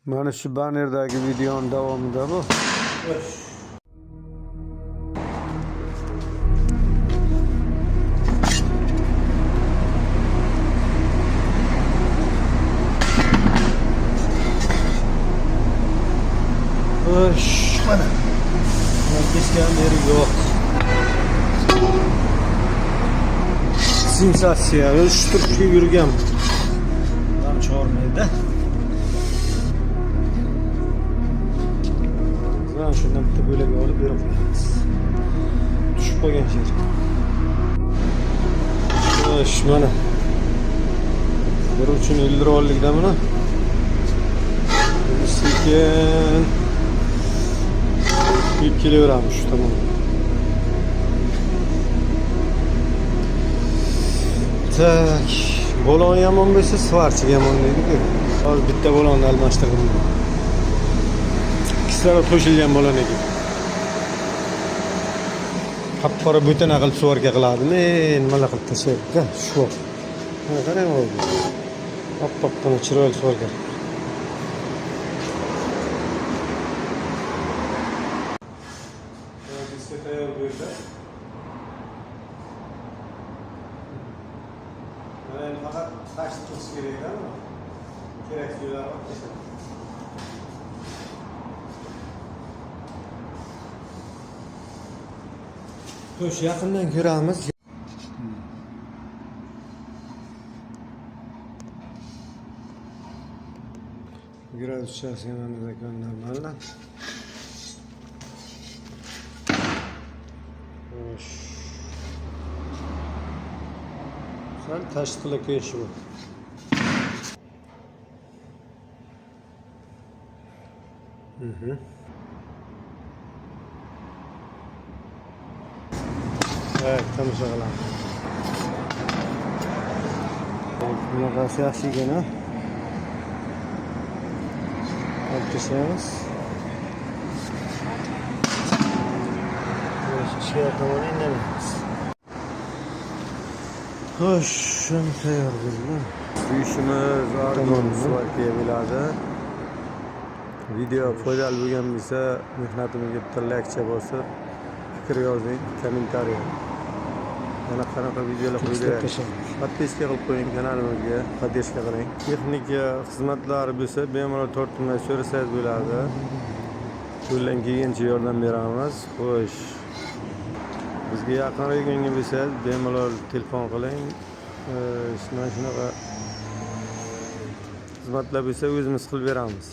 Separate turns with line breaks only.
Mana shu bannerdagi videoning davomida bu. Mana. Kesgan yeri yo'q. Sensatsiya. Uch turga yurgan. Dam chormaydi. Mana shundan bitta bo'lagi olib berib qo'yamiz. Tushib qolgan yer. Mana. Bir uchun 50 lira ollikda buni. Sekin bir kilogramış tamam. Tak, bolon yomon bo'lsa svarchi yomon deydi-ku. Hozir bitta bolonni almashtirdim. Kislorod qo'shilgan bolon ekan. Qop-qora bo'tana qilib svarka qiladi. Nima qilib tashlaydi-da, shu. Mana qarang oldi. Oppoqqina chiroyli svarka. Tayyor bo'ldi. Mana faqat tashni qilish kerak-da. Kerak joylar bor. Xo'sh, yaqindan ko'ramiz. Gradusiyasi mana normalda. Sen taştıla köşü bu. Evet, tam şakalar. Bunlar siyasi gene. Alkışlayalım. Şey yapalım, inanırız. Hoş, şunu tayyor bo'ldi. Suyishimiz armonimiz bo'ladi. Video foydali bo'lgan bo'lsa, mehnatimizga bitta like bosib, fikr yozing, kommentariy. Yana qanaqa videolar qo'yamiz? Podpiska qilib qo'ying kanalimizga, podpishka qiling. Texnika xizmatlari bo'lsa, bemalol tortinmay so'rasangiz bo'ladi. Qo'ldan kelgancha yordam beramiz. Xo'sh. Bizga yaqinroq bo'lsangiz, bemalol telefon qiling. Mana shunaqa xizmatlar bo'lsa, o'zimiz qilib beramiz.